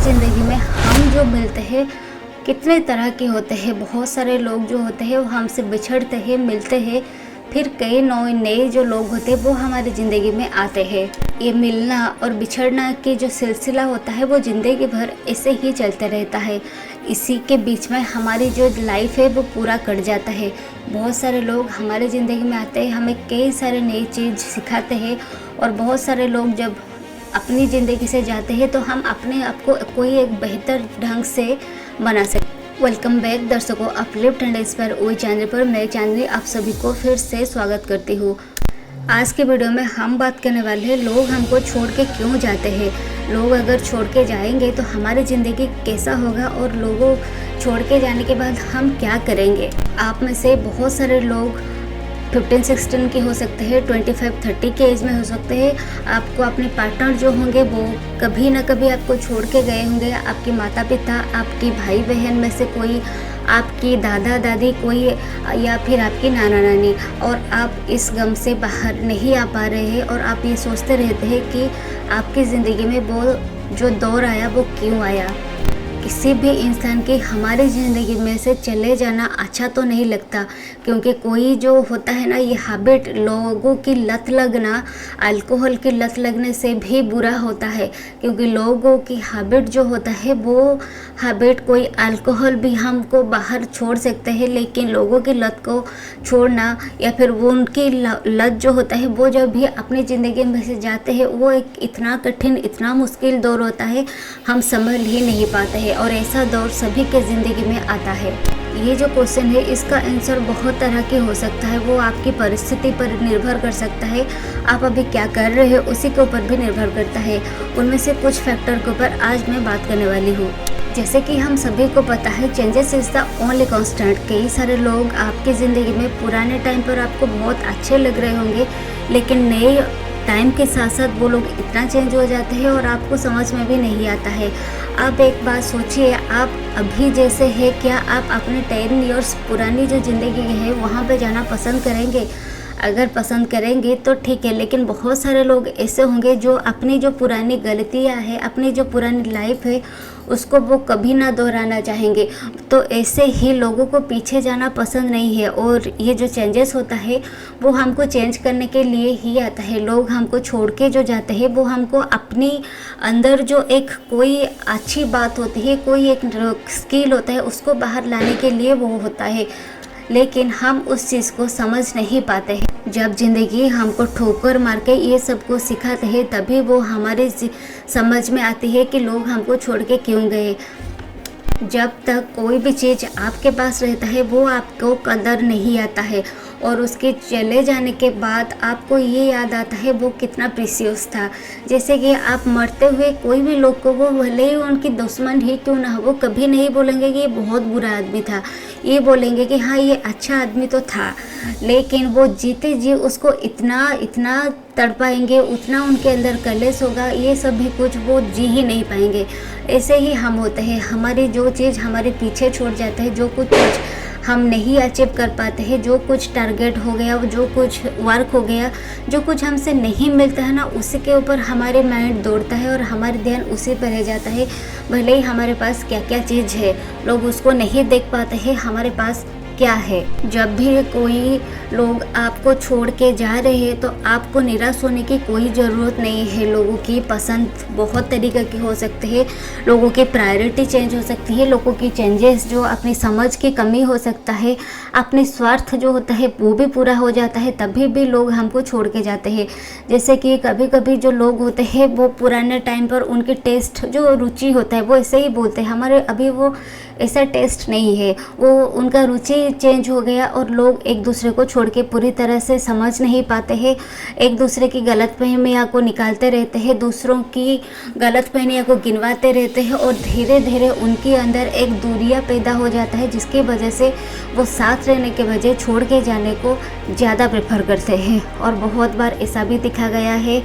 ज़िंदगी में हम जो मिलते हैं कितने तरह के होते हैं। बहुत सारे लोग जो होते हैं वो हमसे बिछड़ते हैं, मिलते हैं, फिर कई नए जो लोग होते हैं वो हमारी ज़िंदगी में आते हैं। ये मिलना और बिछड़ना के जो सिलसिला होता है वो ज़िंदगी भर ऐसे ही चलते रहता है। इसी के बीच में हमारी जो लाइफ है वो पूरा कट जाता है। बहुत सारे लोग हमारी ज़िंदगी में आते हैं, हमें कई सारे नई चीज़ सिखाते हैं, और बहुत सारे लोग जब अपनी ज़िंदगी से जाते हैं तो हम अपने आप को कोई एक बेहतर ढंग से बना सकते। वेलकम बैक दर्शकों, अपलिफ्ट एंड इंस्पायर ओई चैनल पर मैं चांदनी आप सभी को फिर से स्वागत करती हूँ। आज के वीडियो में हम बात करने वाले हैं लोग हमको छोड़ के क्यों जाते हैं। लोग अगर छोड़ के जाएंगे तो हमारी ज़िंदगी कैसा होगा, और लोगों छोड़ के जाने के बाद हम क्या करेंगे। आप में से बहुत सारे लोग 15-16 के हो सकते हैं, 25-30 के एज में हो सकते हैं। आपको अपने पार्टनर जो होंगे वो कभी ना कभी आपको छोड़ के गए होंगे। आपके माता पिता, आपके भाई बहन में से कोई, आपकी दादा दादी कोई, या फिर आपकी नाना नानी, और आप इस गम से बाहर नहीं आ पा रहे हैं और आप ये सोचते रहते हैं कि आपकी ज़िंदगी में वो जो दौर आया वो क्यों आया। किसी भी इंसान की हमारी ज़िंदगी में से चले जाना अच्छा तो नहीं लगता, क्योंकि कोई जो होता है ना, ये हैबिट, लोगों की लत लगना, अल्कोहल की लत लगने से भी बुरा होता है। क्योंकि लोगों की हैबिट जो होता है वो हैबिट, कोई अल्कोहल भी हमको बाहर छोड़ सकते हैं, लेकिन लोगों की लत को छोड़ना या फिर वो उनकी लत जो होता है वो जब भी अपनी ज़िंदगी में से जाते हैं वो एक इतना कठिन, इतना मुश्किल दौर होता है, हम संभल ही नहीं पाते हैं। और ऐसा दौर सभी के ज़िंदगी में आता है। ये जो क्वेश्चन है इसका आंसर बहुत तरह के हो सकता है। वो आपकी परिस्थिति पर निर्भर कर सकता है, आप अभी क्या कर रहे हो उसी के ऊपर भी निर्भर करता है। उनमें से कुछ फैक्टर के ऊपर आज मैं बात करने वाली हूँ। जैसे कि हम सभी को पता है, changes is the only constant. कई सारे लोग आपकी ज़िंदगी में पुराने टाइम पर आपको बहुत अच्छे लग रहे होंगे, लेकिन नए टाइम के साथ साथ वो लोग इतना चेंज हो जाते हैं और आपको समझ में भी नहीं आता है। आप एक बात सोचिए, आप अभी जैसे है, क्या आप अपने 10 इयर्स पुरानी जो ज़िंदगी है वहाँ पे जाना पसंद करेंगे? अगर पसंद करेंगे तो ठीक है, लेकिन बहुत सारे लोग ऐसे होंगे जो अपनी जो पुरानी गलतियाँ हैं, अपनी जो पुरानी लाइफ है उसको वो कभी ना दोहराना चाहेंगे। तो ऐसे ही लोगों को पीछे जाना पसंद नहीं है, और ये जो चेंजेस होता है वो हमको चेंज करने के लिए ही आता है। लोग हमको छोड़ के जो जाते हैं वो हमको अपनी अंदर जो एक कोई अच्छी बात होती है, कोई एक स्किल होता है, उसको बाहर लाने के लिए वो होता है, लेकिन हम उस चीज़ को समझ नहीं पाते हैं। जब ज़िंदगी हमको ठोकर मार के ये सब को सिखाते हैं तभी वो हमारे समझ में आती है कि लोग हमको छोड़ के क्यों गए। जब तक कोई भी चीज़ आपके पास रहता है वो आपको कदर नहीं आता है, और उसके चले जाने के बाद आपको ये याद आता है वो कितना प्रीशियस था। जैसे कि आप मरते हुए कोई भी लोग को, वो भले ही उनकी दुश्मन ही क्यों ना हो, वो कभी नहीं बोलेंगे कि ये बहुत बुरा आदमी था, ये बोलेंगे कि हाँ ये अच्छा आदमी तो था, लेकिन वो जीते जी उसको इतना तड़पाएंगे, उतना उनके अंदर कलेश होगा, ये सब भी कुछ वो जी ही नहीं पाएंगे। ऐसे ही हम होते हैं, हमारी जो चीज़ हमारे पीछे छोड़ जाता है, जो कुछ हम नहीं अचीव कर पाते हैं, जो कुछ टारगेट हो गया, जो कुछ वर्क हो गया, जो कुछ हमसे नहीं मिलता है ना, उसी के ऊपर हमारे माइंड दौड़ता है और हमारे ध्यान उसी पर रह जाता है। भले ही हमारे पास क्या क्या चीज़ है, लोग उसको नहीं देख पाते हैं हमारे पास क्या है। जब भी कोई लोग आपको छोड़ के जा रहे हैं तो आपको निराश होने की कोई ज़रूरत नहीं है। लोगों की पसंद बहुत तरीके की हो सकती है, लोगों की प्रायोरिटी चेंज हो सकती है, लोगों की चेंजेस जो अपनी समझ की कमी हो सकता है, अपने स्वार्थ जो होता है वो भी पूरा हो जाता है, तभी भी लोग हमको छोड़ के जाते हैं। जैसे कि कभी कभी जो लोग होते हैं वो पुराने टाइम पर उनके टेस्ट जो रुचि होता है वो ऐसे ही बोलते हैं, हमारे अभी वो ऐसा टेस्ट नहीं है, वो उनका रुचि चेंज हो गया, और लोग एक दूसरे को छोड़ के पूरी तरह से समझ नहीं पाते हैं। एक दूसरे की गलतफहमियां को निकालते रहते हैं, दूसरों की गलतफहमियां को गिनवाते रहते हैं, और धीरे धीरे उनके अंदर एक दूरियां पैदा हो जाता है, जिसकी वजह से वो साथ रहने के बजाय छोड़ के जाने को ज़्यादा प्रेफर करते हैं। और बहुत बार ऐसा भी देखा गया है,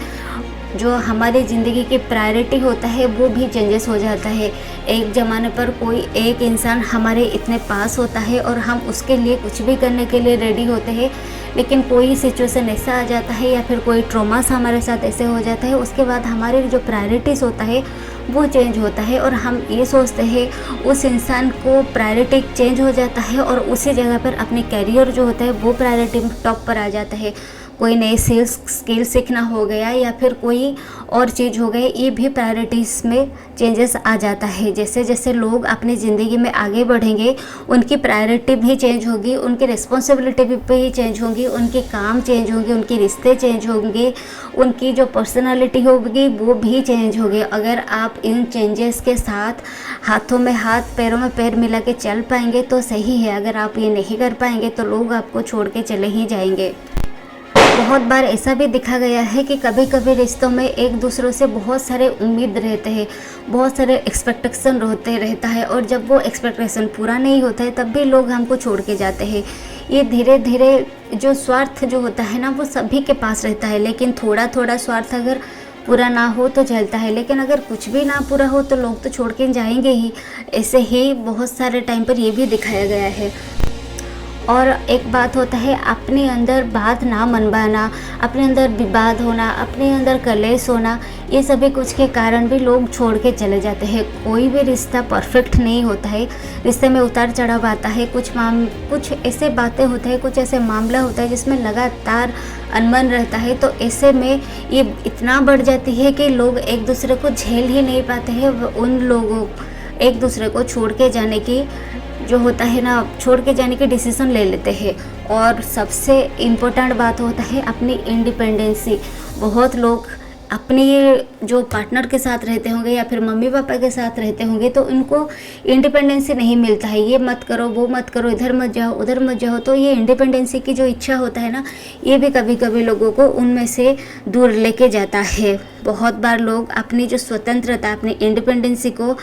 जो हमारी ज़िंदगी की प्रायोरिटी होता है वो भी चेंजेस हो जाता है। एक ज़माने पर कोई एक इंसान हमारे इतने पास होता है और हम उसके लिए कुछ भी करने के लिए रेडी होते हैं, लेकिन कोई सिचुएशन ऐसा आ जाता है या फिर कोई ट्रॉमास हमारे साथ ऐसे हो जाता है, उसके बाद हमारे जो प्रायोरिटीज़ होता है वो चेंज होता है और हम ये सोचते हैं उस इंसान को प्रायोरिटी चेंज हो जाता है और उसी जगह पर अपने करियर जो होता है वो प्रायोरिटी टॉप पर आ जाता है। कोई नए स्किल सीखना हो गया या फिर कोई और चीज़ हो गई, ये भी प्रायोरिटीज़ में चेंजेस आ जाता है। जैसे जैसे लोग अपनी ज़िंदगी में आगे बढ़ेंगे उनकी प्रायोरिटी भी चेंज होगी, उनकी रिस्पॉन्सिबिलिटी भी चेंज होगी, उनके काम चेंज होंगे, उनके रिश्ते चेंज होंगे, उनकी जो पर्सनालिटी होगी वो भी चेंज होगी। अगर आप इन चेंजेस के साथ हाथों में हाथ पैरों में पैर मिला के चल पाएंगे तो सही है, अगर आप ये नहीं कर पाएंगे तो लोग आपको छोड़ के चले ही जाएंगे। बहुत बार ऐसा भी देखा गया है कि कभी कभी रिश्तों में एक दूसरों से बहुत सारे उम्मीद रहते हैं, बहुत सारे एक्सपेक्टेशन रहता है और जब वो एक्सपेक्टेशन पूरा नहीं होता है तब भी लोग हमको छोड़ के जाते हैं। ये धीरे धीरे जो स्वार्थ जो होता है ना वो सभी के पास रहता है, लेकिन थोड़ा थोड़ा स्वार्थ अगर पूरा ना हो तो चलता है, लेकिन अगर कुछ भी ना पूरा हो तो लोग तो छोड़ के जाएंगे ही। ऐसे ही बहुत सारे टाइम पर ये भी दिखाया गया है। और एक बात होता है अपने अंदर बात ना मनवाना, अपने अंदर विवाद होना, अपने अंदर कलेश होना, ये सभी कुछ के कारण भी लोग छोड़ के चले जाते हैं। कोई भी रिश्ता परफेक्ट नहीं होता है, रिश्ते में उतार चढ़ाव आता है, कुछ ऐसे बातें होते हैं, कुछ ऐसे मामला होता है जिसमें लगातार अनबन रहता है। तो ऐसे में ये इतना बढ़ जाती है कि लोग एक दूसरे को झेल ही नहीं पाते हैं। उन लोगों एक दूसरे को छोड़ के जाने की जो होता है ना, छोड़ के जाने के डिसीज़न ले लेते हैं। और सबसे इम्पोर्टेंट बात होता है अपनी इंडिपेंडेंसी। बहुत लोग अपने जो पार्टनर के साथ रहते होंगे या फिर मम्मी पापा के साथ रहते होंगे तो उनको इंडिपेंडेंसी नहीं मिलता है, ये मत करो वो मत करो, इधर मत जाओ उधर मत जाओ। तो ये इंडिपेंडेंसी की जो इच्छा होता है ना, ये भी कभी कभी लोगों को उनमें से दूर लेके जाता है। बहुत बार लोग अपनी जो स्वतंत्रता, अपनी इंडिपेंडेंसी को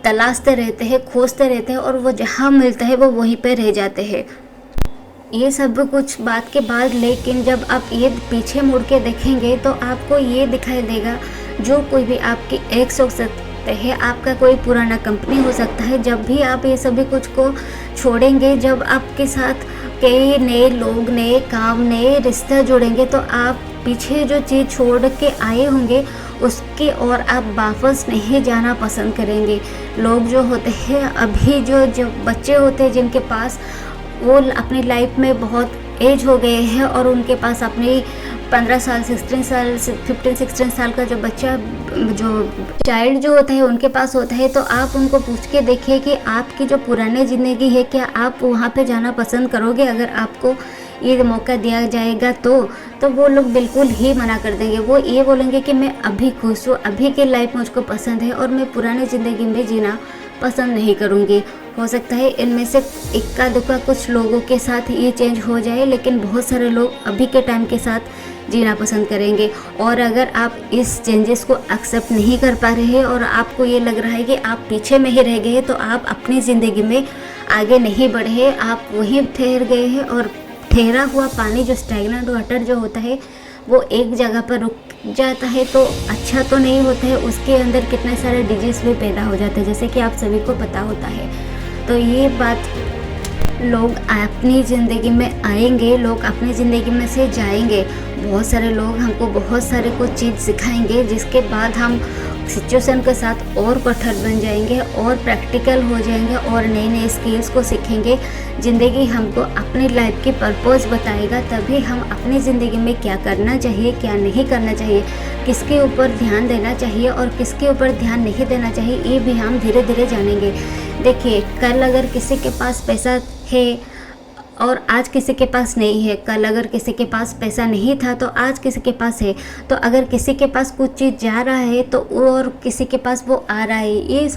तलाशते रहते हैं, खोजते रहते हैं और वो जहाँ मिलता है वो वहीं पर रह जाते हैं। ये सब कुछ बात के बाद, लेकिन जब आप ये पीछे मुड़ के देखेंगे तो आपको ये दिखाई देगा जो कोई भी आपकी एक्स हो सकते हैं, आपका कोई पुराना कंपनी हो सकता है। जब भी आप ये सभी कुछ को छोड़ेंगे, जब आपके साथ कई नए लोग, नए काम, नए रिश्ते जुड़ेंगे तो आप पीछे जो चीज़ छोड़ के आए होंगे उसकी और आप वापस नहीं जाना पसंद करेंगे। लोग जो होते हैं अभी जो बच्चे होते हैं जिनके पास वो अपनी लाइफ में बहुत एज हो गए हैं और उनके पास अपनी 15 साल 16 साल 15-16 साल का जो बच्चा, जो चाइल्ड जो होता है उनके पास होता है, तो आप उनको पूछ के देखिए कि आपकी जो पुरानी ज़िंदगी है क्या आप वहाँ पे जाना पसंद करोगे। अगर आपको ये मौका दिया जाएगा तो वो लोग बिल्कुल ही मना कर देंगे। वो ये बोलेंगे कि मैं अभी खुश हूँ, अभी की लाइफ मुझको पसंद है और मैं पुरानी ज़िंदगी में जीना पसंद नहीं करूँगी। हो सकता है इनमें से इक्का दुक्का कुछ लोगों के साथ ये चेंज हो जाए, लेकिन बहुत सारे लोग अभी के टाइम के साथ जीना पसंद करेंगे। और अगर आप इस चेंजेस को एक्सेप्ट नहीं कर पा रहे हैं और आपको ये लग रहा है कि आप पीछे में ही रह गए हैं, तो आप अपनी ज़िंदगी में आगे नहीं बढ़े हैं, आप वहीं ठहर गए हैं। और ठहरा हुआ पानी, जो स्टैग्नेंट वाटर जो होता है वो एक जगह पर रुक जाता है तो अच्छा तो नहीं होता है, उसके अंदर कितने सारे डिजीज़ भी पैदा हो जाते हैं, जैसे कि आप सभी को पता होता है। तो ये बात लोग अपनी ज़िंदगी में आएंगे, लोग अपनी ज़िंदगी में से जाएंगे। बहुत सारे लोग हमको बहुत सारे कुछ चीज़ सिखाएंगे जिसके बाद हम सिचुएशन के साथ और कठोर बन जाएंगे और प्रैक्टिकल हो जाएंगे और नए नए स्किल्स को सीखेंगे। ज़िंदगी हमको अपनी लाइफ की पर्पस बताएगा, तभी हम अपनी ज़िंदगी में क्या करना चाहिए, क्या नहीं करना चाहिए, किसके ऊपर ध्यान देना चाहिए और किसके ऊपर ध्यान नहीं देना चाहिए, ये भी हम धीरे धीरे जानेंगे। देखिए, कल अगर किसी के पास पैसा है और आज किसी के पास नहीं है, कल अगर किसी के पास पैसा नहीं था तो आज किसी के पास है, तो अगर किसी के पास कुछ चीज़ जा रहा है तो और किसी के पास वो आ रहा है। ये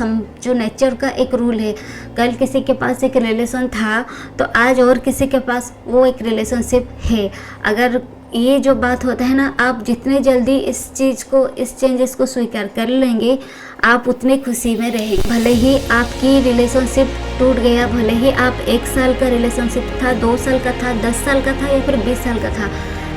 जो नेचर का एक रूल है। कल किसी के पास एक रिलेशन था तो आज और किसी के पास वो एक रिलेशनशिप है। अगर ये जो बात होता है ना, आप जितने जल्दी इस चीज़ को, इस चेंजेस को स्वीकार कर लेंगे, आप उतनी खुशी में रहेंगे। भले ही आपकी रिलेशनशिप टूट गया, भले ही आप 1 साल का रिलेशनशिप था, 2 साल का था, 10 साल का था या फिर 20 साल का था,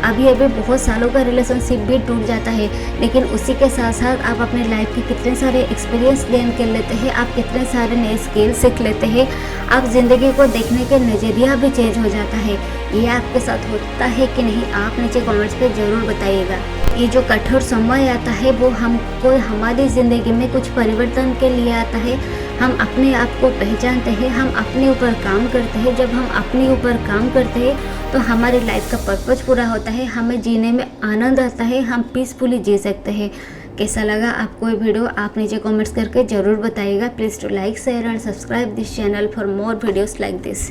अभी अभी बहुत सालों का रिलेशनशिप भी टूट जाता है, लेकिन उसी के साथ साथ आप अपने लाइफ के कितने सारे एक्सपीरियंस गेन कर लेते हैं, आप कितने सारे नए स्किल सीख लेते हैं, आप ज़िंदगी को देखने के नज़रिया भी चेंज हो जाता है। ये आपके साथ होता है कि नहीं, आप नीचे कमेंट्स पे ज़रूर बताइएगा। ये जो कठोर समय आता है वो हमको हमारी ज़िंदगी में कुछ परिवर्तन के लिए आता है। हम अपने आप को पहचानते हैं, हम अपने ऊपर काम करते हैं। जब हम अपने ऊपर काम करते हैं तो हमारी लाइफ का पर्पज़ पूरा होता है, हमें जीने में आनंद आता है, हम पीसफुली जी सकते हैं। कैसा लगा आपको ये वीडियो, आप नीचे कमेंट्स करके ज़रूर बताइएगा। Please to like, share and subscribe this channel for more videos like this.